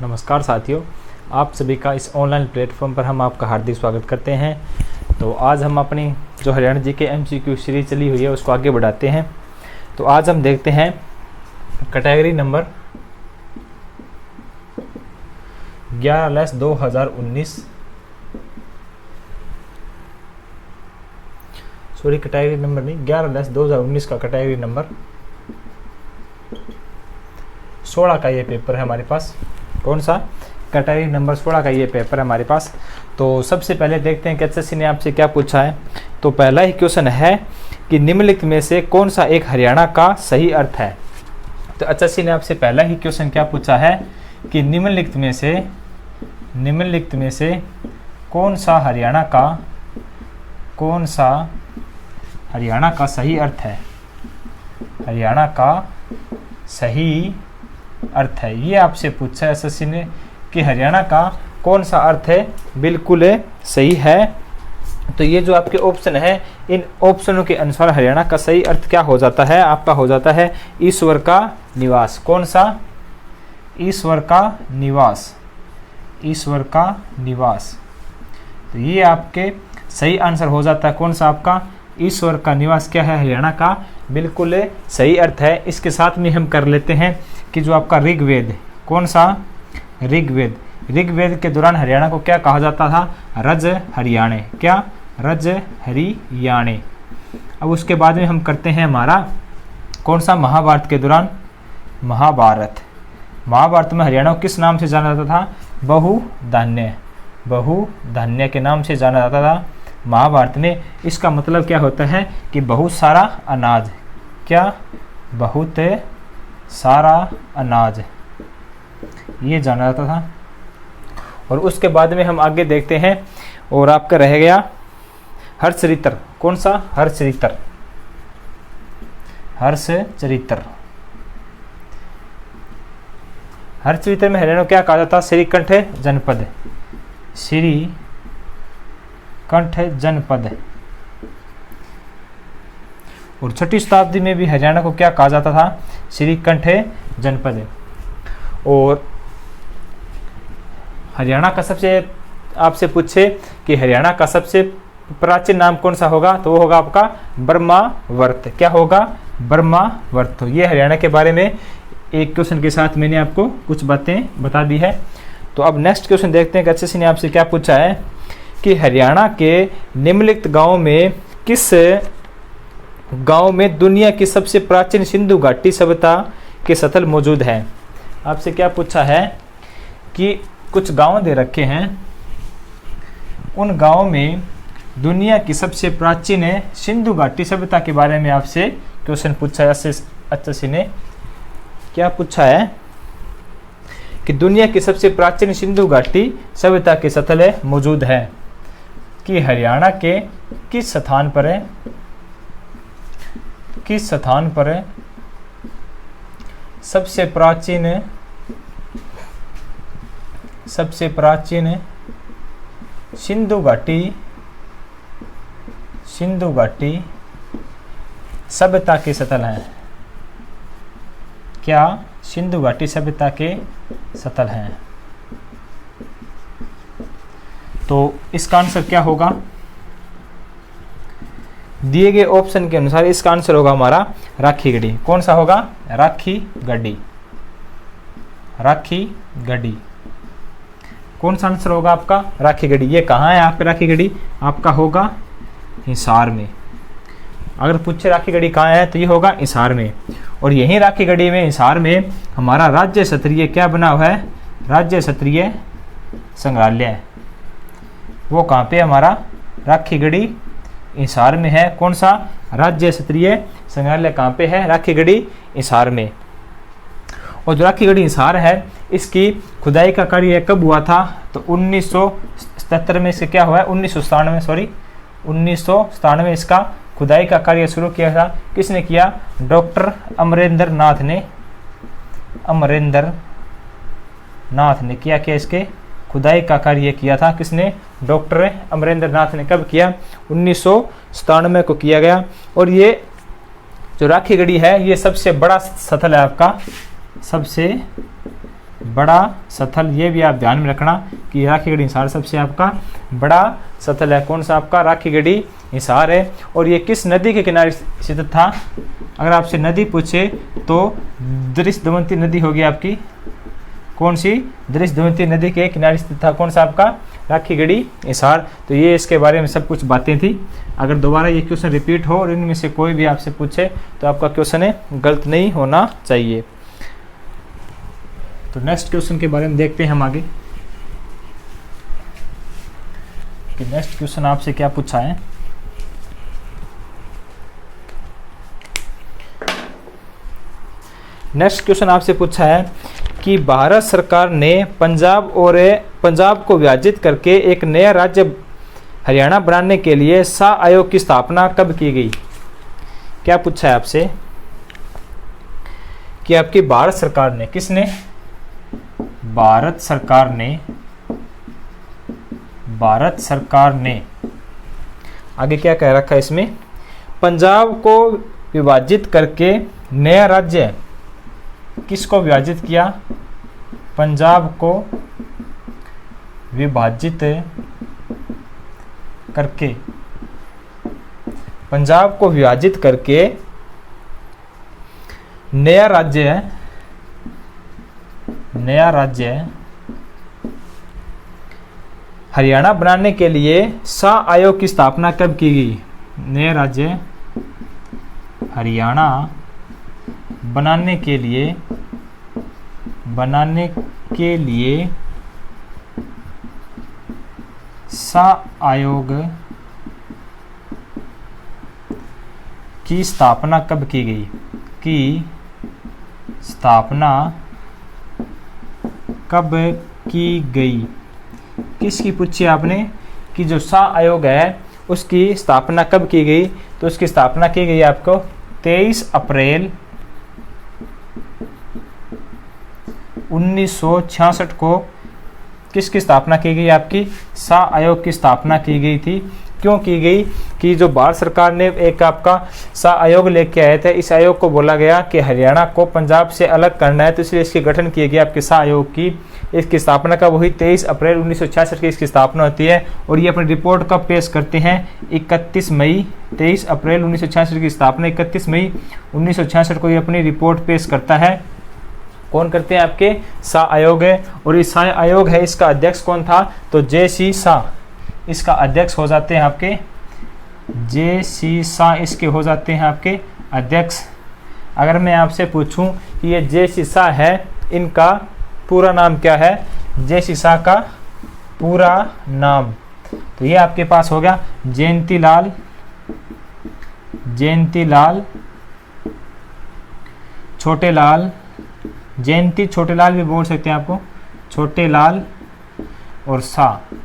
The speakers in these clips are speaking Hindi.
नमस्कार साथियों, आप सभी का इस ऑनलाइन प्लेटफॉर्म पर हम आपका हार्दिक स्वागत करते हैं। तो आज हम अपनी जो हरियाणा जी के MCQ सीरीज चली हुई है उसको आगे बढ़ाते हैं। तो आज हम देखते हैं कैटेगरी नंबर 11/2019 कैटेगरी नंबर नहीं 11/2019 का कैटेगरी नंबर 16 का ये पेपर है हमारे पास। कौन सा? कैटेगरी नंबर 16 का ये पेपर है हमारे पास। तो सबसे पहले देखते हैं कि HSC ने आपसे क्या पूछा है। तो पहला ही क्वेश्चन है कि निम्नलिखित में से कौन सा एक हरियाणा का सही अर्थ है। तो HSC ने आपसे पहला ही क्वेश्चन क्या पूछा है कि निम्नलिखित में से कौन सा हरियाणा का सही अर्थ है। हरियाणा का सही अर्थ है, ये आपसे पूछा है SSC ने कि हरियाणा का कौन सा अर्थ है बिल्कुल सही है। तो ये जो आपके ऑप्शन है, इन ऑप्शनों के अनुसार हरियाणा का सही अर्थ क्या हो जाता है? आपका हो जाता है ईश्वर का निवास। कौन सा? ईश्वर का निवास। ईश्वर का निवास। तो ये आपके सही आंसर हो जाता है। कौन सा आपका? ईश्वर का निवास क्या है? हरियाणा का बिल्कुल सही अर्थ है। इसके साथ में हम कर लेते हैं कि जो आपका ऋग्वेद, कौन सा? ऋग्वेद के दौरान हरियाणा को क्या कहा जाता था? रज हरियाणे। क्या? रज हरियाणे। अब उसके बाद में हम करते हैं हमारा कौन सा? महाभारत के दौरान महाभारत में हरियाणा को किस नाम से जाना जाता था? बहुधान्य के नाम से जाना जाता था महाभारत में। इसका मतलब क्या होता है कि बहुत सारा अनाज। क्या? बहुत सारा अनाज, ये जाना जाता था। और उसके बाद में हम आगे देखते हैं और आपका रह गया हर्षचरित्र। कौन सा? हर्षचरित्र। हर्षचरित्र में हरियाणा को क्या कहा जाता? श्रीकंठ जनपद। और 6वीं शताब्दी में भी हरियाणा को क्या कहा जाता था? श्रीकंठ जनपद। और हरियाणा का सबसे आपसे पूछे कि हरियाणा का सबसे प्राचीन नाम कौन सा होगा, तो वो होगा आपका ब्रह्मावर्त। क्या होगा? ब्रह्मावर्त। तो ये हरियाणा के बारे में एक क्वेश्चन के साथ मैंने आपको कुछ बातें बता दी है। तो अब नेक्स्ट क्वेश्चन देखते हैं कि HSC ने आपसे क्या पूछा है कि हरियाणा के निम्नलिखित गांव में किस गांव में दुनिया की सबसे प्राचीन सिंधु घाटी सभ्यता के स्थल मौजूद है। आपसे क्या पूछा है कि कुछ गांव दे रखे हैं, उन गांव में दुनिया की सबसे प्राचीन सिंधु घाटी सभ्यता के बारे में आपसे क्वेश्चन पूछा है। HSC ने क्या पूछा है कि दुनिया की सबसे प्राचीन सिंधु घाटी सभ्यता के स्थल मौजूद है कि हरियाणा के किस स्थान पर है? किस स्थान पर सबसे प्राचीन सिंधु घाटी सभ्यता के स्थल हैं। क्या? सिंधु घाटी सभ्यता के स्थल हैं। तो इसका आंसर क्या होगा? दिए गए ऑप्शन के अनुसार इसका आंसर होगा हमारा राखीगढ़ी। कौन सा होगा? राखीगढ़ी। कौन सा आंसर होगा आपका? राखीगढ़ी। ये कहाँ है आपका राखीगढ़ी? आपका होगा हिसार में। अगर पूछे राखीगढ़ी कहाँ है तो ये होगा हिसार में। और यहीं राखीगढ़ी में, हिसार में हमारा राज्य स्तरीय क्या बना हुआ है? राज्य स्तरीय संग्रहालय। वो कहाँ पे? हमारा राखीगढ़ी हिसार में है। कौन सा? राज्य स्तरीय संग्रहालय कहाँ पे है? राखीगढ़ी हिसार में। और जो राखीगढ़ी हिसार है, इसकी खुदाई का कार्य कब हुआ था? तो 1977 में इससे क्या हुआ है? 1997 इसका खुदाई का कार्य शुरू किया था। किसने किया? डॉक्टर अमरेंद्र नाथ ने किया। क्या इसके खुदाई का कार्य किया था? किसने? डॉक्टर अमरेंद्र नाथ ने। कब किया? 1997 को किया गया। और ये जो राखीगढ़ी है, ये सबसे बड़ा स्थल है आपका, सबसे बड़ा स्थल, ये भी आप ध्यान में रखना कि राखीगढ़ी हिसार सबसे आपका बड़ा स्थल है। कौन सा आपका? राखीगढ़ी हिसार है। और ये किस नदी के किनारे स्थित था? अगर आपसे नदी पूछे तो दृश्यवंती नदी होगी आपकी। कौन सी? दृश्यवंती नदी के किनारे स्थित था। कौन सा आपका? राखीगढ़ी हिसार। तो ये इसके बारे में सब कुछ बातें थी। अगर दोबारा ये क्वेश्चन रिपीट हो और इनमें से कोई भी आपसे पूछे तो आपका क्वेश्चन है गलत नहीं होना चाहिए। तो नेक्स्ट क्वेश्चन के बारे में देखते हैं हम आगे कि नेक्स्ट क्वेश्चन आपसे क्या पूछा है। नेक्स्ट क्वेश्चन आपसे पूछा है कि भारत सरकार ने पंजाब को विभाजित करके एक नया राज्य हरियाणा बनाने के लिए शाह आयोग की स्थापना कब की गई? क्या पूछा है आपसे कि आपकी भारत सरकार ने, किसने? भारत सरकार ने आगे क्या कह रखा है इसमें? पंजाब को विभाजित करके नया राज्य, किसको विभाजित किया? पंजाब को विभाजित करके, पंजाब को विभाजित करके नया राज्य हरियाणा बनाने के लिए शाह आयोग की स्थापना कब की गई? नया राज्य हरियाणा बनाने के लिए शाह आयोग की स्थापना कब की गई? किसकी पूछी आपने? कि जो शाह आयोग है उसकी स्थापना कब की गई? तो उसकी स्थापना की गई आपको 23 अप्रैल 1966 को। किसकी स्थापना की गई? आपकी शाह आयोग की स्थापना की गई थी। क्यों की गई? कि जो भारत सरकार ने एक आपका शाह आयोग लेके आए थे, इस आयोग को बोला गया कि हरियाणा को पंजाब से अलग करना है, तो इसलिए इसके गठन किए गए आपके शाह आयोग की। इसकी स्थापना कब हुई? 23 अप्रैल 1966 की इसकी स्थापना होती है। और ये अपनी रिपोर्ट कब पेश करते हैं? 31 मई 23 अप्रैल 1966 की स्थापना 31 मई 1966 को ये अपनी रिपोर्ट पेश करता है। कौन करते हैं? आपके शाह आयोग है। और इस शाह आयोग है, इसका अध्यक्ष कौन था? तो जे.सी. शाह इसका अध्यक्ष हो जाते हैं आपके। जे.सी. शाह इसके हो जाते हैं आपके अध्यक्ष। अगर मैं आपसे पूछूं कि ये जे.सी. शाह है, इनका पूरा नाम क्या है? जे.सी. शाह का पूरा नाम, तो ये आपके पास हो गया जयंती लाल छोटेलाल, जयंती छोटेलाल भी बोल सकते हैं आपको, छोटेलाल और शाह,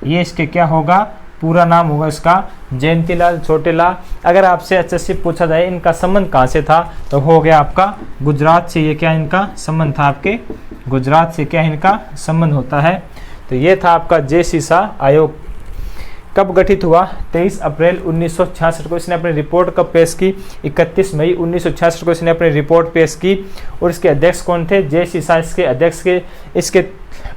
ये इसके क्या होगा? पूरा नाम होगा इसका जयंतीलाल छोटेलाल। अगर आपसे अच्छे पूछा जाए इनका संबंध कहाँ से था, तो हो गया आपका गुजरात से। ये क्या इनका संबंध था? आपके गुजरात से क्या इनका संबंध होता है? तो ये था आपका जे.सी. शाह आयोग। कब गठित हुआ? 23 अप्रैल 1966 को इसने अपनी रिपोर्ट कब पेश की? 31 मई 1966 को इसने अपनी रिपोर्ट पेश की। और इसके अध्यक्ष कौन थे? जे.सी. शाह इसके अध्यक्ष के। इसके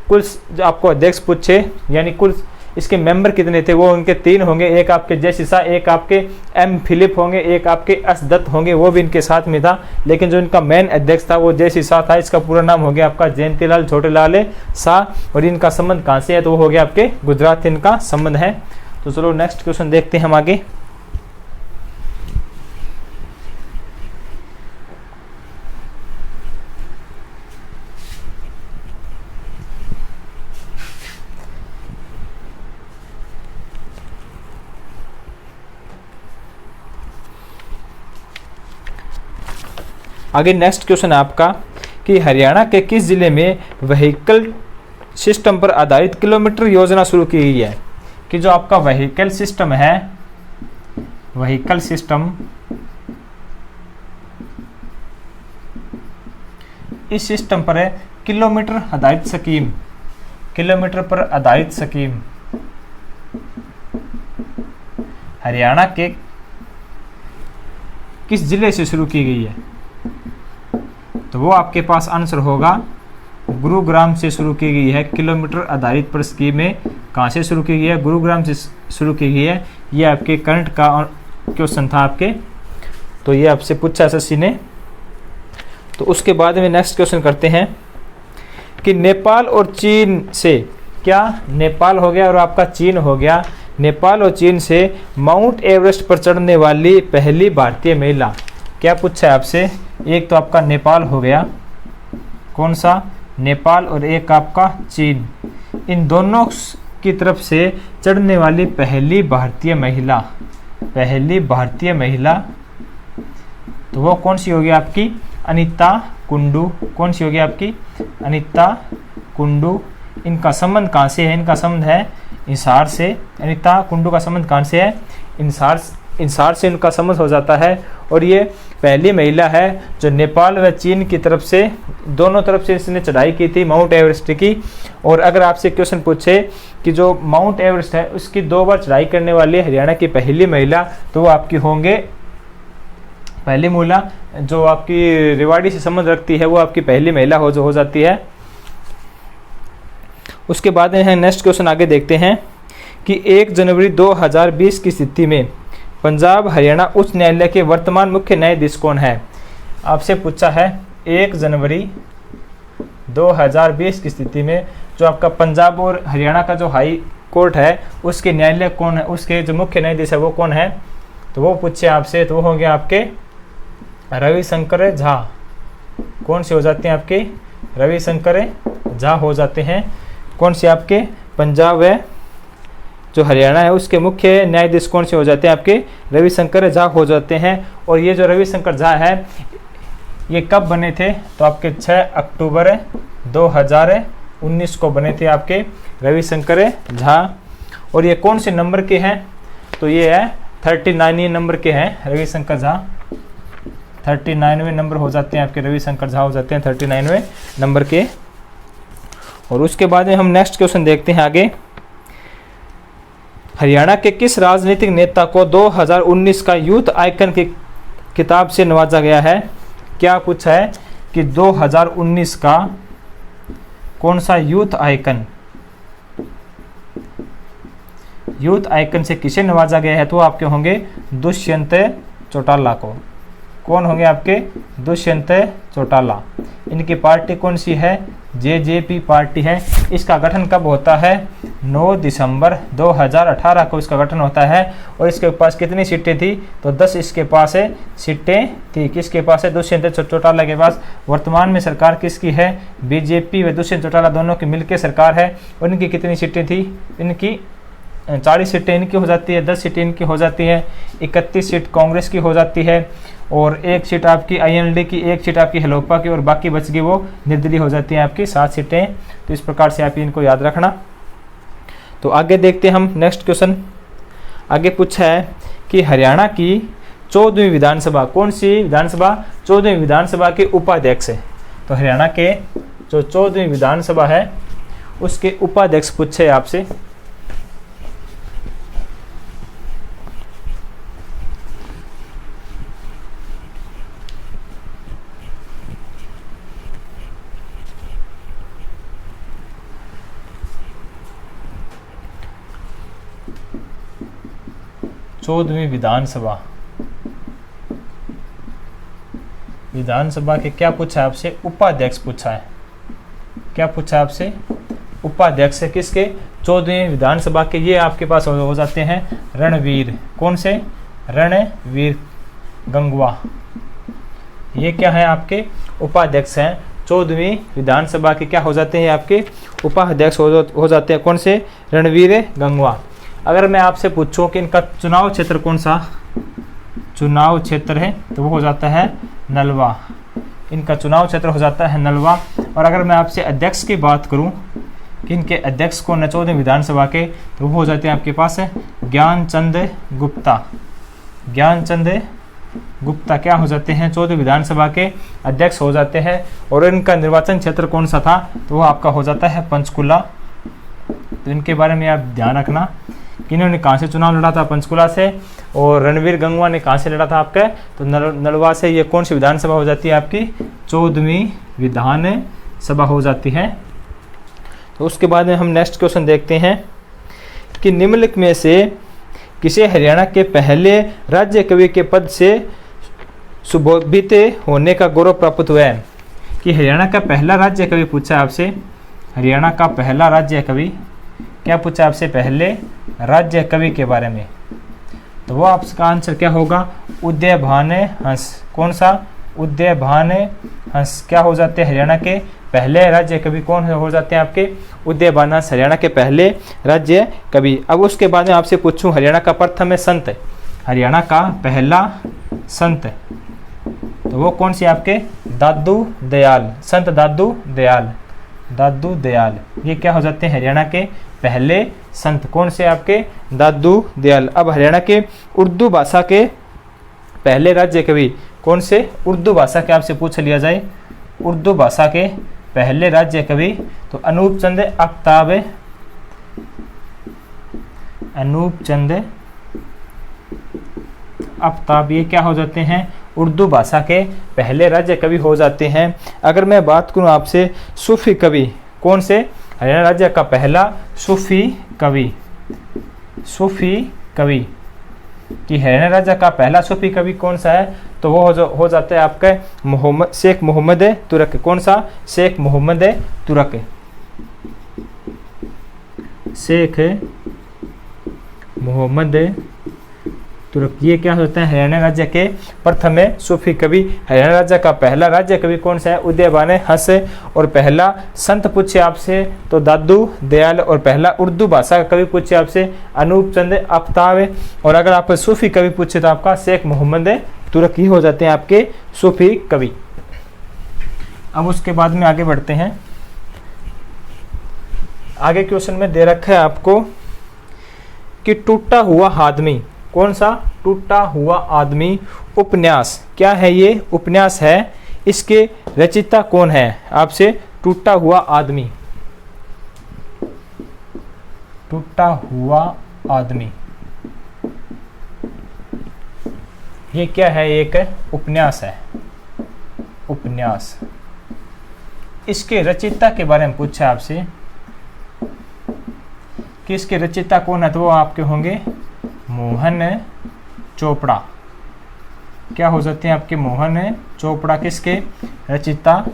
कुल जो आपको अध्यक्ष पूछे, यानी कुल इसके मेंबर कितने थे, वो उनके 3 होंगे। एक आपके जे.सी. शाह, एक आपके एम. फिलिप होंगे, एक आपके एस. दत्त होंगे, वो भी इनके साथ में था। लेकिन जो इनका मेन अध्यक्ष था वो जे.सी. शाह था। इसका पूरा नाम हो गया आपका जयंतीलाल छोटेलाल शाह। और इनका संबंध कहाँ से है? तो वो हो गया आपके गुजरात से इनका संबंध है। तो चलो नेक्स्ट क्वेश्चन देखते हैं हम आगे। आगे नेक्स्ट क्वेश्चन है आपका कि हरियाणा के किस जिले में व्हीकल सिस्टम पर आधारित किलोमीटर योजना शुरू की गई है? कि जो आपका व्हीकल सिस्टम है, व्हीकल सिस्टम, इस सिस्टम पर है किलोमीटर आधारित स्कीम, किलोमीटर पर आधारित स्कीम हरियाणा के किस जिले से शुरू की गई है? तो वो आपके पास आंसर होगा गुरुग्राम से शुरू की गई है। किलोमीटर आधारित पर स्कीम में कहाँ से शुरू की गई है? गुरुग्राम से शुरू की गई है। ये आपके करंट का क्वेश्चन था आपके, तो ये आपसे पूछा एसएससी ने। तो उसके बाद में नेक्स्ट क्वेश्चन करते हैं कि नेपाल और चीन से, क्या नेपाल हो गया और आपका चीन हो गया, नेपाल और चीन से माउंट एवरेस्ट पर चढ़ने वाली पहली भारतीय महिला, क्या पूछा है आपसे? एक तो आपका नेपाल हो गया, कौन सा? नेपाल, और एक आपका चीन। इन दोनों की तरफ से चढ़ने वाली पहली भारतीय महिला, पहली भारतीय महिला, तो वो कौन सी होगी आपकी? अनीता कुंडू। कौन सी होगी आपकी? अनीता कुंडू। इनका संबंध कहाँ से है? इनका संबंध है इंसार से। अनीता कुंडू का संबंध कहाँ से है? इंसार से इनका संबंध हो जाता है। और ये पहली महिला है जो नेपाल व चीन की तरफ से, दोनों तरफ से इसने चढ़ाई की थी माउंट एवरेस्ट की। और अगर आपसे क्वेश्चन पूछे कि जो माउंट एवरेस्ट है उसकी 2 बार चढ़ाई करने वाली हरियाणा की पहली महिला, तो वो आपकी होंगे, पहली महिला जो आपकी रेवाड़ी से संबंध रखती है वो आपकी पहली महिला हो जाती है। उसके बाद में नेक्स्ट क्वेश्चन आगे देखते हैं कि 1 जनवरी 2020 की स्थिति में पंजाब हरियाणा उच्च न्यायालय के वर्तमान मुख्य न्यायाधीश कौन है? आपसे पूछा है 1 जनवरी 2020 की स्थिति में जो आपका पंजाब और हरियाणा का जो हाई कोर्ट है उसके न्यायालय कौन है, उसके जो मुख्य न्यायाधीश है वो कौन है? तो वो पूछे आपसे, तो वो होंगे आपके रविशंकर झा। कौन से हो जाते हैं आपके? रविशंकर झा हो जाते हैं। कौन से आपके? पंजाब है जो हरियाणा है उसके मुख्य न्यायाधीश कौन से हो जाते हैं आपके? रविशंकर झा हो जाते हैं। और ये जो रविशंकर झा है ये कब बने थे? तो आपके 6 अक्टूबर 2019 को बने थे आपके रविशंकर झा। और ये कौन से नंबर के हैं? तो ये है 39 नंबर के हैं रविशंकर झा। 39वें नंबर हो जाते हैं आपके, रविशंकर झा हो जाते हैं 39वें नंबर के। और उसके बाद में हम नेक्स्ट क्वेश्चन देखते हैं आगे। हरियाणा के किस राजनीतिक नेता को 2019 का यूथ आइकन की किताब से नवाजा गया है? क्या पूछा है कि 2019 का कौन सा यूथ आइकन, यूथ आइकन से किसे नवाजा गया है? तो आपके होंगे दुष्यंत चौटाला को। कौन होंगे आपके? दुष्यंत चौटाला। इनकी पार्टी कौन सी है? जेजेपी पार्टी है। इसका गठन कब होता है? 9 दिसंबर 2018 को इसका गठन होता है। और इसके पास कितनी सीटें थी? तो 10 इसके पास है सीटें थी। किसके पास है? दुष्यंत चौटाला के पास। वर्तमान में सरकार किसकी है? बीजेपी व दुष्यंत चौटाला दोनों की मिलकर सरकार है। और इनकी कितनी सीटें थी? इनकी 40 सीटें इनकी हो जाती है, 10 सीटें इनकी हो जाती है, 31 सीट कांग्रेस की हो जाती है, और 1 सीट आपकी आईएनएलडी की, 1 सीट आपकी हेलोपा की, और बाकी बच गई वो निर्दलीय हो जाती हैं आपकी 7 सीटें। तो इस प्रकार से आप इनको याद रखना। तो आगे देखते हैं हम नेक्स्ट क्वेश्चन। आगे पूछा है कि हरियाणा की 14वीं विधानसभा, कौन सी विधानसभा? 14वीं विधानसभा के उपाध्यक्ष है। तो हरियाणा के जो 14वीं विधानसभा है उसके उपाध्यक्ष पूछे आपसे। चौदहवीं विधानसभा के क्या पूछा है आपसे? उपाध्यक्ष पूछा है। क्या पूछा है आपसे? उपाध्यक्ष है किसके? 14वीं विधानसभा के। ये आपके पास हो जाते हैं रणवीर। कौन से? रणवीर गंगवा। ये क्या है? आपके उपाध्यक्ष हैं 14वीं विधानसभा के। क्या हो जाते हैं? आपके उपाध्यक्ष हो जाते हैं। कौन से? रणवीर गंगवा। अगर मैं आपसे पूछूं कि इनका चुनाव क्षेत्र कौन सा चुनाव क्षेत्र है, तो वो हो जाता है नलवा। इनका चुनाव क्षेत्र हो जाता है नलवा। और अगर मैं आपसे अध्यक्ष की बात करूं कि इनके अध्यक्ष कौन है 14वीं विधानसभा के, तो वो हो जाते हैं आपके पास है ज्ञानचंद गुप्ता। ज्ञानचंद गुप्ता क्या हो जाते हैं? 14वीं विधानसभा के अध्यक्ष हो जाते हैं। और इनका निर्वाचन क्षेत्र कौन सा था? तो वो आपका हो जाता है पंचकुला। तो इनके बारे में आप ध्यान रखना कि इन्होंने कहाँ से चुनाव लड़ा था? पंचकुला से। और रणवीर गंगवा ने कहाँ से लड़ा था आपका? तो नलवा से। ये कौन सी विधानसभा हो जाती है आपकी? 14वीं सभा हो जाती है। तो उसके बाद में हम नेक्स्ट क्वेश्चन देखते हैं कि निम्नलिखित में से किसे हरियाणा के पहले राज्य कवि के पद से सुशोभित होने का गौरव प्राप्त हुआ है। कि हरियाणा का पहला राज्य कवि पूछा आपसे, हरियाणा का पहला राज्य कवि क्या पूछा आपसे, पहले राज्य कवि के बारे में। तो वो आपका आंसर क्या होगा, उदयभान हंस। कौन सा, उदयभान हंस क्या हो जाते हैं हरियाणा के पहले राज्य कवि, कौन हो जाते हैं आपके, उदयभान हंस हरियाणा के पहले राज्य कवि। अब उसके बाद में आपसे पूछूं हरियाणा का प्रथम संत, हरियाणा का पहला संत, तो वो कौन सी आपके, दादू दयाल, संत दादू दयाल, दादू दयाल। ये क्या हो जाते हैं हरियाणा के पहले संत, कौन से आपके, दादू दयाल। अब हरियाणा के उर्दू भाषा के पहले राज्य कवि कौन से, उर्दू भाषा के आपसे पूछ लिया जाए, उर्दू भाषा के पहले राज्य कवि तो अनूप चंद आफ्ताब, अनूप चंद आफ्ताब, ये क्या हो जाते हैं, उर्दू भाषा के पहले राज्य कवि हो जाते हैं। अगर मैं बात करूं आपसे सूफी कवि, कौन से, हरियाणा राज्य का पहला सूफी कवि, सूफी कवि कि हरियाणा राज्य का पहला सूफी कवि कौन सा है, तो वो हो जाता है आपका मोहम्मद, शेख मोहम्मद तुरक। कौन सा, शेख मोहम्मद तुरक, शेख मोहम्मद तुरक। ये क्या होता है हरियाणा राज्य के प्रथम सूफी कवि। हरियाणा राज्य का पहला राज्य कवि कौन सा है, उदयभान हंस। और पहला संत पूछे आपसे तो दादू दयाल, और पहला उर्दू भाषा का कवि पूछे आपसे अनूप चंद आफ्ताब। और अगर आप सूफी कवि पूछे तो आपका शेख मोहम्मद तुरक ही हो जाते हैं आपके सूफी कवि। अब उसके बाद में आगे बढ़ते हैं। आगे क्वेश्चन में दे रखा है आपको कि टूटा हुआ आदमी, कौन सा, टूटा हुआ आदमी उपन्यास क्या है, ये उपन्यास है, इसके रचयिता कौन है आपसे, टूटा हुआ आदमी, टूटा हुआ आदमी ये क्या है, एक उपन्यास है, उपन्यास। इसके रचयिता के बारे में पूछा आपसे कि इसके रचयिता कौन है, तो वो आपके होंगे मोहन चोपड़ा। क्या हो जाते हैं आपके, मोहन चोपड़ा किसके रचयिता,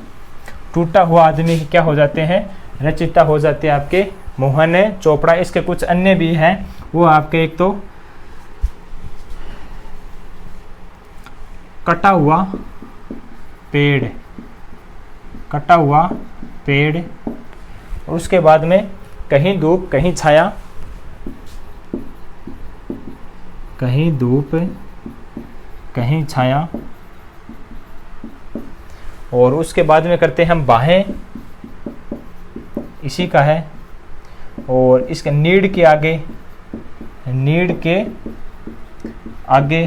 टूटा हुआ आदमी क्या हो जाते हैं, रचयिता हो जाते हैं आपके मोहन चोपड़ा। इसके कुछ अन्य भी हैं, वो आपके एक तो कटा हुआ पेड़, कटा हुआ पेड़, और उसके बाद में कहीं धूप कहीं छाया, कहीं धूप कहीं छाया, और उसके बाद में करते हैं हम बाहें, इसी का है। और इसके नीड के आगे, नीड के आगे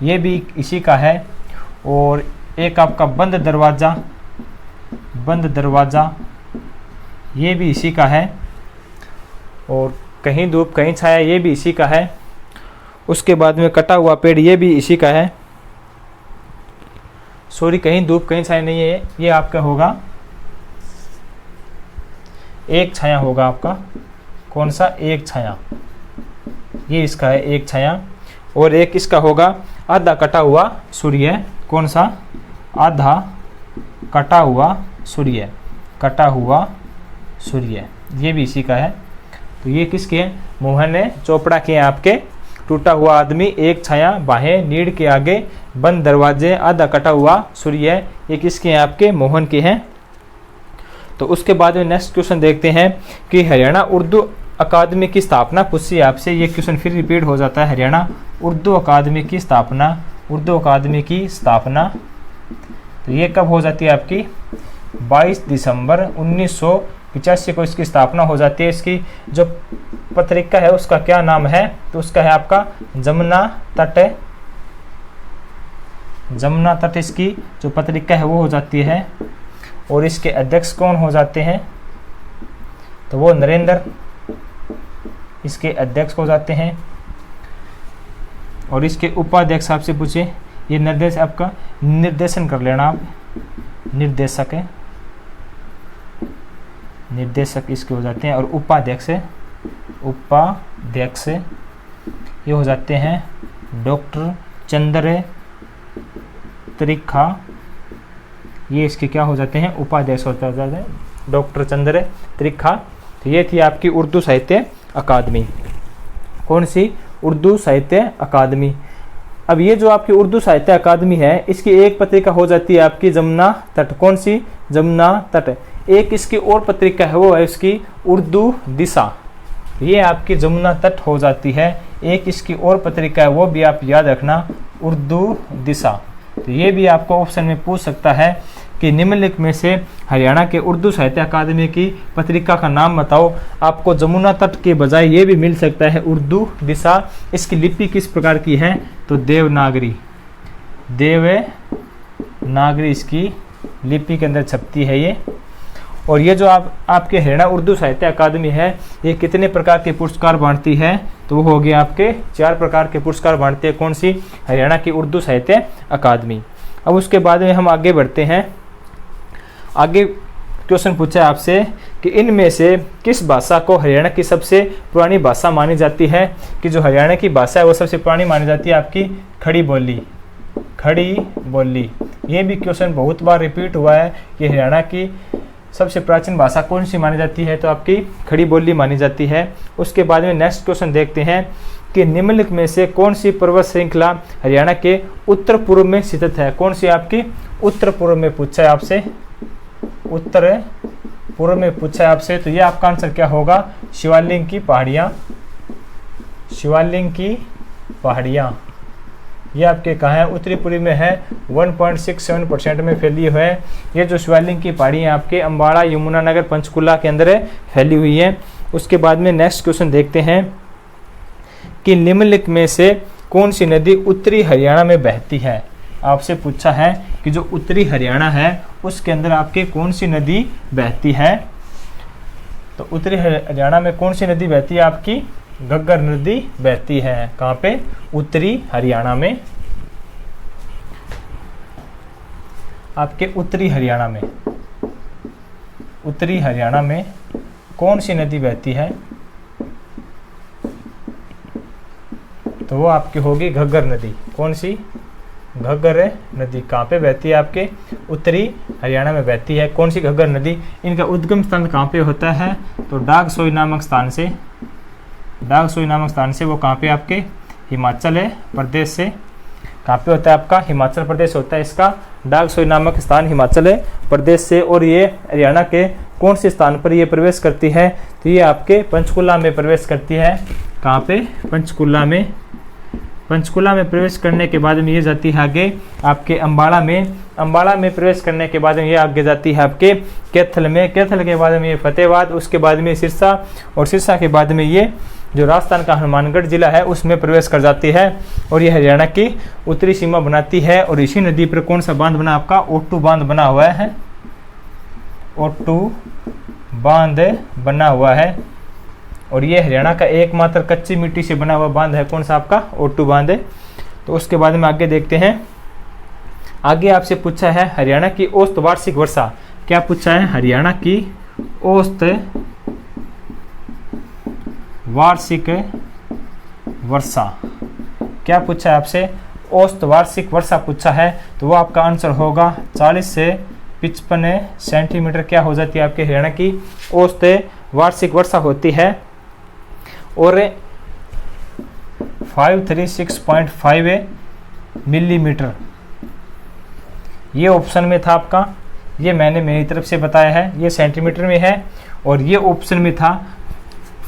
ये भी इसी का है। और एक आपका बंद दरवाज़ा, बंद दरवाज़ा ये भी इसी का है। और कहीं धूप कहीं छाया ये भी इसी का है। उसके बाद में कटा हुआ पेड़ ये भी इसी का है। सॉरी, कहीं धूप कहीं छाया नहीं है, ये आपका होगा एक छाया होगा आपका, कौन सा, एक छाया, ये इसका है एक छाया। और एक इसका होगा आधा कटा हुआ सूर्य, कौन सा, आधा कटा हुआ सूर्य, कटा हुआ सूर्य ये भी इसी का है। तो ये किसके हैं, मोहन चोपड़ा के हैं आपके। टूटा हुआ आदमी, एक छाया, बाहें, नीड के आगे, बंद दरवाजे, आधा कटा हुआ सूर्य, ये किसके हैं आपके, मोहन के हैं। तो उसके बाद में नेक्स्ट क्वेश्चन देखते हैं कि हरियाणा उर्दू अकादमी की स्थापना पूछी आपसे। ये क्वेश्चन फिर रिपीट हो जाता है, हरियाणा उर्दू अकादमी की स्थापना, उर्दू अकादमी की स्थापना तो ये कब हो जाती है आपकी, 22 दिसंबर 1985 को इसकी स्थापना हो जाती है। इसकी जो पत्रिका है उसका क्या नाम है, तो उसका है आपका जमुना तट, जमुना तट इसकी जो पत्रिका है वो हो जाती है। और इसके अध्यक्ष कौन हो जाते हैं, तो वो नरेंद्र इसके अध्यक्ष हो जाते हैं। और इसके उपाध्यक्ष आपसे पूछे, ये निर्देश आपका निर्देशन कर लेना आप, निर्देशक है। निर्देशक इसके हो जाते हैं, और उपाध्यक्ष ये हो जाते हैं डॉक्टर चंद्र त्रिखा, ये इसके क्या हो जाते हैं, उपाध्यक्ष होता है डॉक्टर चंद्र त्रिखा। तो ये थी आपकी उर्दू साहित्य अकादमी। कौन सी? उर्दू साहित्य अकादमी। अब ये जो आपकी उर्दू साहित्य अकादमी है, इसकी एक पत्रिका हो जाती है आपकी जमुना तट। कौन सी? जमुना तट। एक इसकी और पत्रिका है, वो है इसकी उर्दू दिशा, ये आपकी जमुना तट हो जाती है। एक इसकी और पत्रिका है, वो भी आप याद रखना, उर्दू दिशा। तो ये भी आपको ऑप्शन में पूछ सकता है कि निम्नलिखित में से हरियाणा के उर्दू साहित्य अकादमी की पत्रिका का नाम बताओ। आपको जमुना तट के बजाय ये भी मिल सकता है उर्दू दिशा। इसकी लिपि किस प्रकार की है? तो देवनागरी इसकी लिपि के अंदर छपती है ये। और ये जो आपके हरियाणा उर्दू साहित्य अकादमी है, ये कितने प्रकार के पुरस्कार बांटती है? तो वो हो गए आपके 4 प्रकार के पुरस्कार बांटते हैं। कौन सी? हरियाणा की उर्दू साहित्य अकादमी। अब उसके बाद में हम आगे बढ़ते हैं। आगे क्वेश्चन पूछा है आपसे कि इनमें से किस भाषा को हरियाणा की सबसे पुरानी भाषा मानी जाती है? कि जो हरियाणा की भाषा है वो सबसे पुरानी मानी जाती है आपकी खड़ी बोली। ये भी क्वेश्चन बहुत बार रिपीट हुआ है कि हरियाणा की सबसे प्राचीन भाषा कौन सी मानी जाती है? तो आपकी खड़ी बोली मानी जाती है। उसके बाद में नेक्स्ट क्वेश्चन देखते हैं कि निम्नलिखित में से कौन सी पर्वत श्रृंखला हरियाणा के उत्तर पूर्व में स्थित है? कौन सी आपकी उत्तर पूर्व में पूछा है आपसे, उत्तर पूर्व में पूछा है आपसे। तो ये आपका आंसर क्या होगा? शिवालिक की पहाड़ियाँ। ये आपके कहाँ है? उत्तरी पूर्वी में है, 1.67% में फैली हुई है। ये जो शिवालिक की पहाड़ियाँ आपके अम्बाड़ा, यमुनानगर, पंचकुला के अंदर फैली हुई है। उसके बाद में नेक्स्ट क्वेश्चन देखते हैं कि निम्नलिखित में से कौन सी नदी उत्तरी हरियाणा में बहती है? आपसे पूछा है कि जो उत्तरी हरियाणा है उसके अंदर आपके कौन सी नदी बहती है? तो उत्तरी हरियाणा में कौन सी नदी बहती है? आपकी घग्गर नदी बहती है। कहाँ पे? उत्तरी हरियाणा में। आपके उत्तरी हरियाणा में कौन सी नदी बहती है? तो वो आपकी होगी घग्गर नदी। कौन सी? घग्गर नदी। कहाँ पे बहती है? आपके उत्तरी हरियाणा में बहती है। कौन सी घग्गर नदी? इनका उद्गम स्थान कहाँ पे होता है? तो डागसोई नामक स्थान से वो कहाँ पे? आपके हिमाचल प्रदेश से। कहाँ पे होता है? आपका हिमाचल प्रदेश होता है इसका डागसोई नामक स्थान, हिमाचल प्रदेश से। और ये हरियाणा के कौन से स्थान पर ये प्रवेश करती है? तो ये आपके पंचकुला में प्रवेश करती है। कहाँ पे? पंचकुला में प्रवेश करने के बाद में ये जाती है आगे आपके अम्बाड़ा में प्रवेश करने के बाद में ये आगे जाती है आपके कैथल के बाद में ये फतेहाबाद, उसके बाद में सिरसा, और सिरसा के बाद में ये जो राजस्थान का हनुमानगढ़ जिला है उसमें प्रवेश कर जाती है। और ये हरियाणा की उत्तरी सीमा बनाती है। और इसी नदी पर कौन सा बांध बना? आपका ओटू बांध बना हुआ है। ओटू बांध बना हुआ है। और ये हरियाणा का एकमात्र कच्ची मिट्टी से बना हुआ बांध है। कौन सा? आपका ओटू बांध है। तो उसके बाद में आगे देखते हैं। आगे आपसे पूछा है हरियाणा की औसत वार्षिक वर्षा। क्या पूछा है? हरियाणा की औसत वार्षिक वर्षा। क्या पूछा है आपसे? औसत वार्षिक वर्षा पूछा है। तो वो आपका आंसर होगा 40 से 55 सेंटीमीटर क्या हो जाती है? आपके हरियाणा की औसत वार्षिक वर्षा होती है। और 536.5 मिलीमीटर ये ऑप्शन में था आपका, ये मैंने मेरी तरफ से बताया है, ये सेंटीमीटर में है। और ये ऑप्शन में था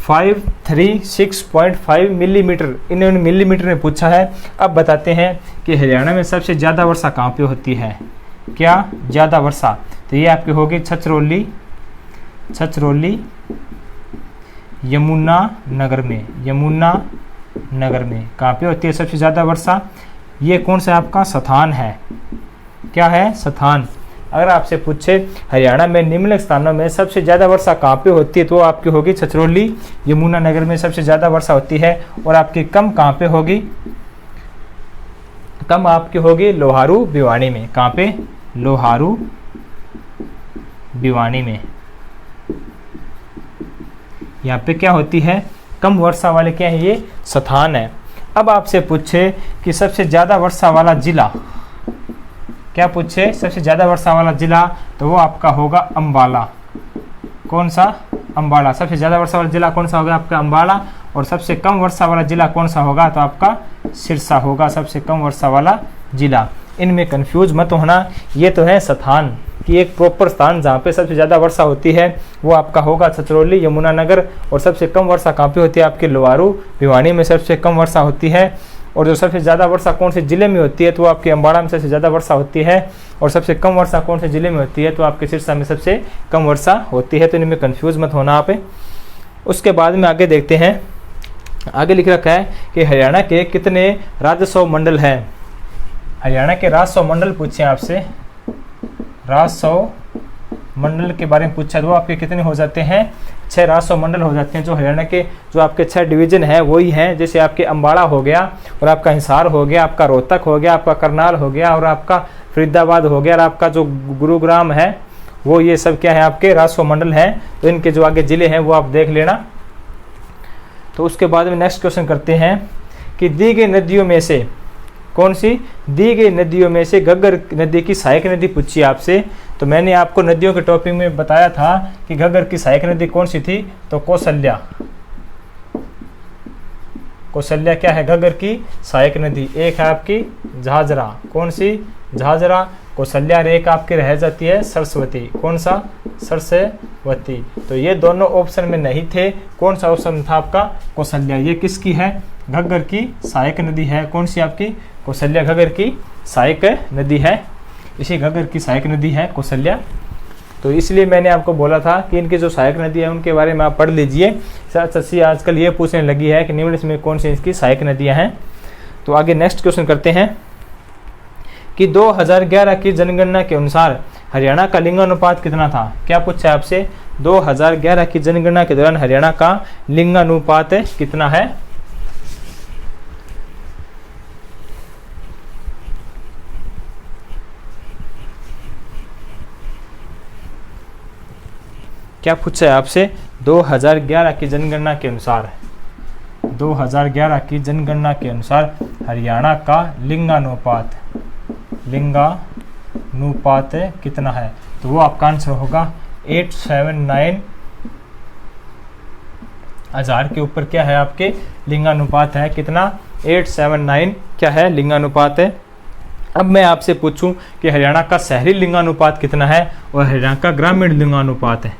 536.5 मिलीमीटर, इन्होंने मिलीमीटर में पूछा है। अब बताते हैं कि हरियाणा में सबसे ज़्यादा वर्षा कहाँ पे होती है? क्या ज़्यादा वर्षा? तो ये आपकी होगी छछरौली यमुनानगर में कहाँ पे होती है सबसे ज़्यादा वर्षा? ये कौन सा आपका स्थान है? क्या है? स्थान। अगर आपसे पूछे हरियाणा में निम्नलिखित स्थानों में सबसे ज़्यादा वर्षा कहाँ पे होती है? तो आपकी होगी छछरौली यमुनानगर में सबसे ज़्यादा वर्षा होती है। और आपकी कम कहाँ पे होगी? कम आपकी होगी लोहारू भिवानी में। कहाँ पे? लोहारू भिवानी में। यहाँ पे क्या होती है, कम वर्षा वाले क्या है, ये स्थान है। अब आपसे पूछे कि सबसे ज़्यादा वर्षा वाला जिला, क्या पूछे सबसे ज़्यादा वर्षा वाला जिला, तो वो आपका होगा अम्बाला। कौन सा, अम्बाला। सबसे ज़्यादा वर्षा वाला जिला कौन सा होगा आपका, अम्बाला। और सबसे कम वर्षा वाला जिला कौन सा होगा, तो आपका सिरसा होगा सबसे कम वर्षा वाला जिला। इनमें कंफ्यूज मत होना, ये तो है स्थान कि एक प्रॉपर स्थान जहाँ पे सबसे ज़्यादा वर्षा होती है वो आपका होगा छछरौली, यमुनानगर। और सबसे कम वर्षा कहाँ पे होती है, आपके लोहारू, भिवानी में सबसे कम वर्षा होती है। और जो सबसे ज़्यादा वर्षा कौन से ज़िले में होती है, तो वो आपके अम्बाड़ा में सबसे ज़्यादा वर्षा होती है। और सबसे कम वर्षा कौन से ज़िले में होती है, तो आपके सिरसा में सबसे कम वर्षा होती है। तो इनमें कंफ्यूज मत होना आप। उसके बाद में आगे देखते हैं, आगे लिख रखा है कि हरियाणा के कितने राजस्व मंडल हैं। हरियाणा के राजस्व मंडल पूछे आपसे, राजस्व मंडल के बारे में पूछा, तो आपके कितने हो जाते हैं, 6 राजस्व मंडल हो जाते हैं। जो हरियाणा के जो आपके 6 डिवीजन हैं वही हैं, जैसे आपके अम्बाड़ा हो गया, और आपका हिसार हो गया, आपका रोहतक हो गया, आपका करनाल हो गया, और आपका फरीदाबाद हो गया, और आपका जो गुरुग्राम है वो, ये सब क्या है आपके राजस्व मंडल हैं। तो इनके जो आगे ज़िले हैं वो आप देख लेना। तो उसके बाद में नेक्स्ट क्वेश्चन करते हैं कि दी गई नदियों में से कौन सी, दी गई नदियों में से घग्गर नदी की सहायक नदी पूछी आपसे। तो मैंने आपको नदियों के टॉपिक में बताया था कि घग्गर की सहायक नदी कौन सी थी, तो कौशल्या। कौशल्या क्या है, घग्गर की सहायक नदी। एक है आपकी झाझरा, कौन सी, झाझरा, कौशल्या। और एक आपकी रह जाती है सरस्वती, कौन सा, सरस्वती। तो ये दोनों ऑप्शन में नहीं थे, कौन सा ऑप्शन था आपका, कौशल्या। ये किसकी है, घग्गर की सहायक नदी है। कौन सी आपकी, कौशल्या घग्गर की सहायक नदी है। इसी घग्गर की सहायक नदी है कौशल्या। तो इसलिए मैंने आपको बोला था कि इनकी जो सहायक नदी है उनके बारे में आप पढ़ लीजिए। सच्ची आजकल ये पूछने लगी है कि निम्न में कौन सी इसकी सहायक नदियाँ हैं। तो आगे नेक्स्ट क्वेश्चन करते हैं कि 2011 की जनगणना के अनुसार हरियाणा का लिंगानुपात कितना था। क्या पूछा है आपसे, 2011 की जनगणना के दौरान हरियाणा का लिंगानुपात कितना है। क्या पूछा है आपसे, 2011 की जनगणना के अनुसार, 2011 की जनगणना के अनुसार हरियाणा का लिंगानुपात कितना है। तो वो आपका आंसर होगा 879। 1000 के ऊपर क्या है आपके लिंगानुपात है कितना, 879 क्या है लिंगानुपात है। अब मैं आपसे पूछूं कि हरियाणा का शहरी लिंगानुपात कितना है और हरियाणा का ग्रामीण लिंगानुपात है।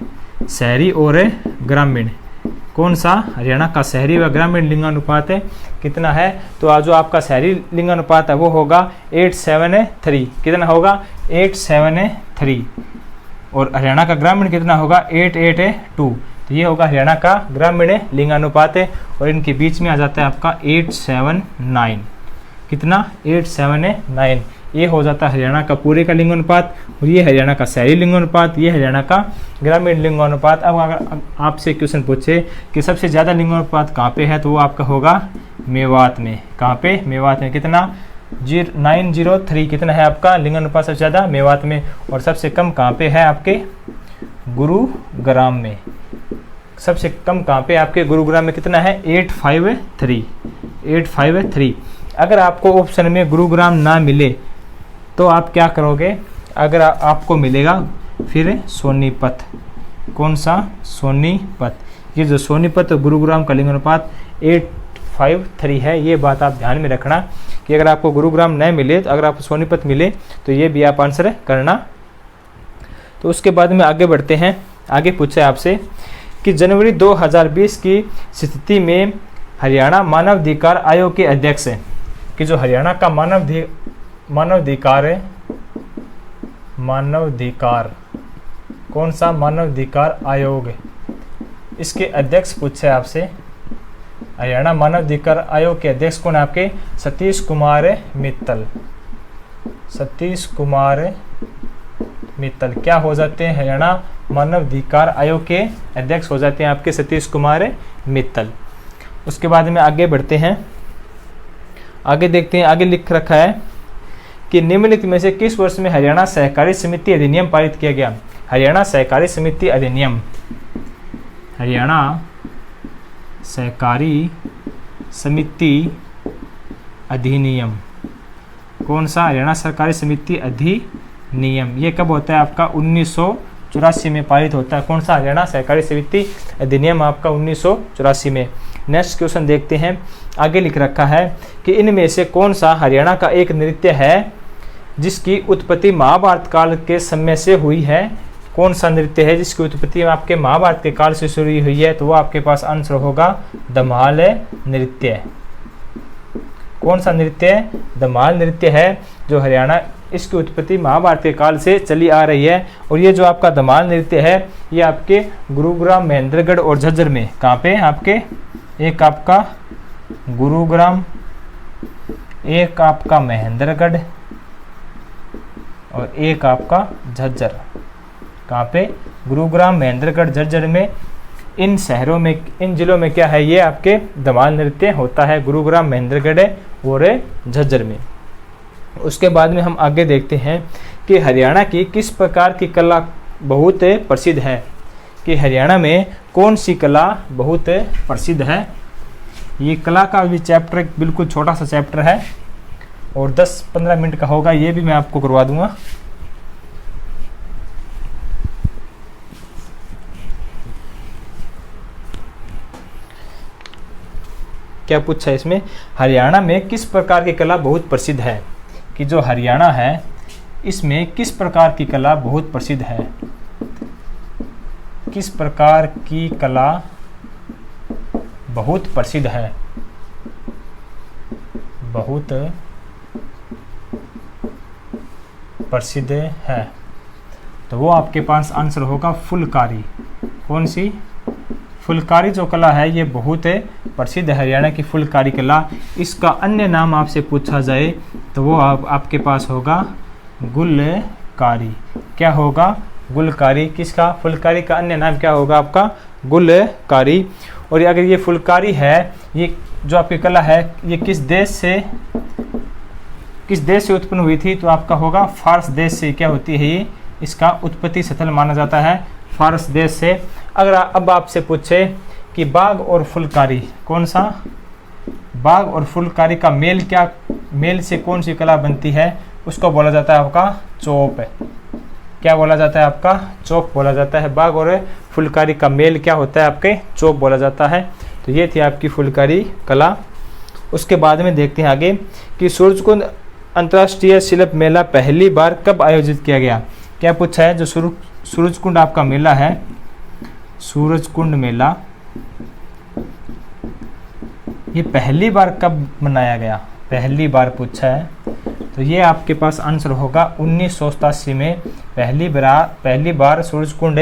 शहरी और ग्रामीण कौन सा, हरियाणा का शहरी व ग्रामीण लिंगानुपात है कितना है। तो आज जो आपका शहरी लिंगानुपात है वो होगा 873। कितना होगा, 873। और हरियाणा का ग्रामीण कितना होगा, 882। तो ये होगा हरियाणा का ग्रामीण लिंगानुपात है। और इनके बीच में आ जाता है आपका 879। कितना, 879। ये हो जाता है हरियाणा का पूरे का लिंगानुपात। और ये हरियाणा का शहरी लिंगानुपात, ये हरियाणा का ग्रामीण लिंगानुपात। अब अगर आपसे क्वेश्चन पूछे कि सबसे ज़्यादा लिंगानुपात कहाँ पे है, तो वो आपका होगा मेवात में। कहाँ पे, मेवात में। कितना, 903। कितना है आपका लिंगानुपात सबसे ज़्यादा, मेवात में। और सबसे कम कहाँ पे है, आपके गुरुग्राम में। सबसे कम कहाँ पे, आपके गुरुग्राम में। कितना है, 853। अगर आपको ऑप्शन में गुरुग्राम ना मिले तो आप क्या करोगे, अगर आपको मिलेगा फिर सोनीपत। कौन सा, सोनीपत। ये जो सोनीपत और गुरुग्राम का लिंगानुपात 853 है। ये बात आप ध्यान में रखना कि अगर आपको गुरुग्राम न मिले, तो अगर आपको सोनीपत मिले तो ये भी आप आंसर करना। तो उसके बाद में आगे बढ़ते हैं। आगे पूछा आपसे कि जनवरी 2020 की स्थिति में हरियाणा मानवाधिकार आयोग के अध्यक्ष हैं कि जो हरियाणा का मानवाधिकार कौन सा, मानवाधिकार आयोग, इसके अध्यक्ष पूछे आपसे। हरियाणा मानवाधिकार आयोग के अध्यक्ष कौन है आपके, सतीश कुमार मित्तल। सतीश कुमार मित्तल क्या हो जाते हैं, हरियाणा मानवाधिकार आयोग के अध्यक्ष हो जाते हैं आपके सतीश कुमार मित्तल। उसके बाद में आगे बढ़ते हैं। आगे देखते हैं, आगे लिख रखा है कि निम्नलिखित में से किस वर्ष में हरियाणा सहकारी समिति अधिनियम पारित किया गया। हरियाणा सहकारी समिति अधिनियम, हरियाणा सहकारी समिति अधिनियम। कौन सा? हरियाणा सहकारी समिति अधिनियम। ये कब होता है आपका? 1984 में पारित होता है। कौन सा? हरियाणा सहकारी समिति अधिनियम आपका 1984 में। नेक्स्ट क्वेश्चन देखते हैं। आगे लिख रखा है कि इनमें से कौन सा हरियाणा का एक नृत्य है जिसकी उत्पत्ति महाभारत काल के समय से हुई है? कौन सा नृत्य है जिसकी उत्पत्ति आपके महाभारत के काल से शुरू हुई है? तो वो आपके पास आंसर होगा धमाल नृत्य। कौन सा नृत्य है? धमाल नृत्य है जो हरियाणा, इसकी उत्पत्ति महाभारत के काल से चली आ रही है। और ये जो आपका धमाल नृत्य है ये आपके गुरुग्राम, महेंद्रगढ़ और झज्जर में, कहाँ पे आपके? एक आपका गुरुग्राम, एक आपका महेंद्रगढ़ और एक आपका झज्जर। कहाँ पे? गुरुग्राम, महेंद्रगढ़, झज्जर में। इन शहरों में, इन जिलों में क्या है? ये आपके धमाल नृत्य होता है, गुरुग्राम, महेंद्रगढ़ और झज्जर में। उसके बाद में हम आगे देखते हैं कि हरियाणा की किस प्रकार की कला बहुत प्रसिद्ध है? कि हरियाणा में कौन सी कला बहुत प्रसिद्ध है? ये कला का भी चैप्टर बिल्कुल छोटा सा चैप्टर है और 10-15 मिनट का होगा, ये भी मैं आपको करवा दूंगा। क्या पूछा है इसमें? हरियाणा में किस प्रकार की कला बहुत प्रसिद्ध है? कि जो हरियाणा है इसमें किस प्रकार की कला बहुत प्रसिद्ध है? किस प्रकार की कला बहुत प्रसिद्ध है? बहुत प्रसिद्ध है तो वो आपके पास आंसर होगा फुलकारी। कौन सी? फुलकारी जो कला है ये बहुत प्रसिद्ध है, हरियाणा की फुलकारी कला। इसका अन्य नाम आपसे पूछा जाए तो वो आपके पास होगा गुलकारी। क्या होगा? गुलकारी। किसका? फुलकारी का अन्य नाम क्या होगा आपका? गुलकारी। और अगर ये फुलकारी है, ये जो आपकी कला है ये किस देश से उत्पन्न हुई थी? तो आपका होगा फारस देश से। क्या होती है ये? इसका उत्पत्ति स्थल माना जाता है फारस देश से। अगर अब आपसे पूछे कि बाग और फुलकारी, कौन सा? बाग और फुलकारी का मेल, क्या मेल से कौन सी कला बनती है? उसको बोला जाता है आपका चौप। क्या बोला जाता है? आपका चौप बोला जाता है। बाग और फुलकारी का मेल क्या होता है? आपके चौप बोला जाता है। तो ये थी आपकी फुलकारी कला। उसके बाद में देखते हैं आगे कि सूरजकुंड अंतर्राष्ट्रीय शिल्प मेला पहली बार कब आयोजित किया गया? क्या पूछा है? जो सूरजकुंड आपका मेला है, सूरजकुंड मेला, ये पहली बार कब मनाया गया? पहली बार पूछा है तो ये आपके पास आंसर होगा 1987 में पहली बार सूरजकुंड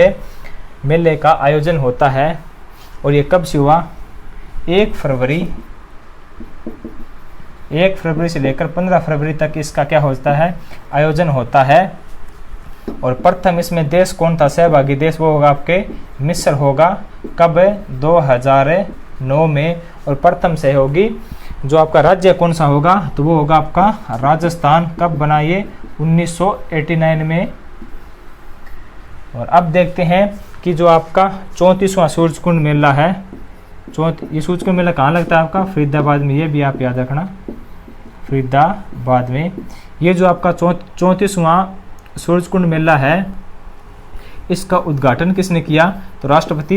मेले का आयोजन होता है। और ये कब से हुआ? 1 फरवरी से लेकर 15 फरवरी तक इसका क्या होता है? आयोजन होता है। और प्रथम इसमें देश कौन था सहभागी देश? वो होगा आपके मिस्र होगा। कब? 2009 में। और प्रथम सहयोगी जो आपका राज्य कौन सा होगा? तो वो होगा आपका राजस्थान। कब बना ये? 1989 में। और अब देखते हैं कि जो आपका 34वां सूरजकुंड मेला है, ये सूरजकुंड मेला कहाँ लगता है आपका? फरीदाबाद में। ये भी आप याद रखना, फरीदाबाद में। ये जो आपका 34वां सूरजकुंड मेला है इसका उद्घाटन किसने किया? तो राष्ट्रपति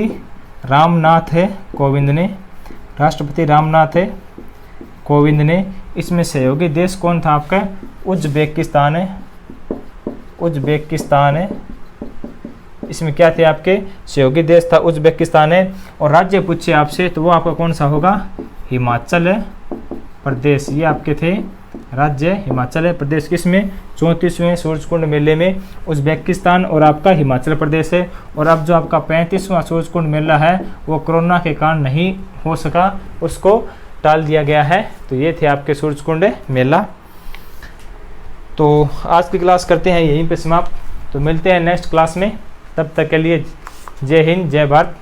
रामनाथ कोविंद ने। इसमें सहयोगी देश कौन था आपका? उज्बेकिस्तान है। इसमें क्या थे आपके? सहयोगी देश था उज्बेकिस्तान है। और राज्य पूछे आपसे तो वो आपका कौन सा होगा? हिमाचल प्रदेश। ये आपके थे राज्य हिमाचल प्रदेश। किसमें? 34वें सूरजकुंड मेले में उज्बेकिस्तान और आपका हिमाचल प्रदेश है। और अब जो आपका 35वां सूरजकुंड मेला है वो कोरोना के कारण नहीं हो सका, उसको टाल दिया गया है। तो ये थे आपके सूरजकुंड मेला। तो आज की क्लास करते हैं यहीं पे समाप्त। तो मिलते हैं नेक्स्ट क्लास में, तब तक के लिए जय हिंद, जय भारत।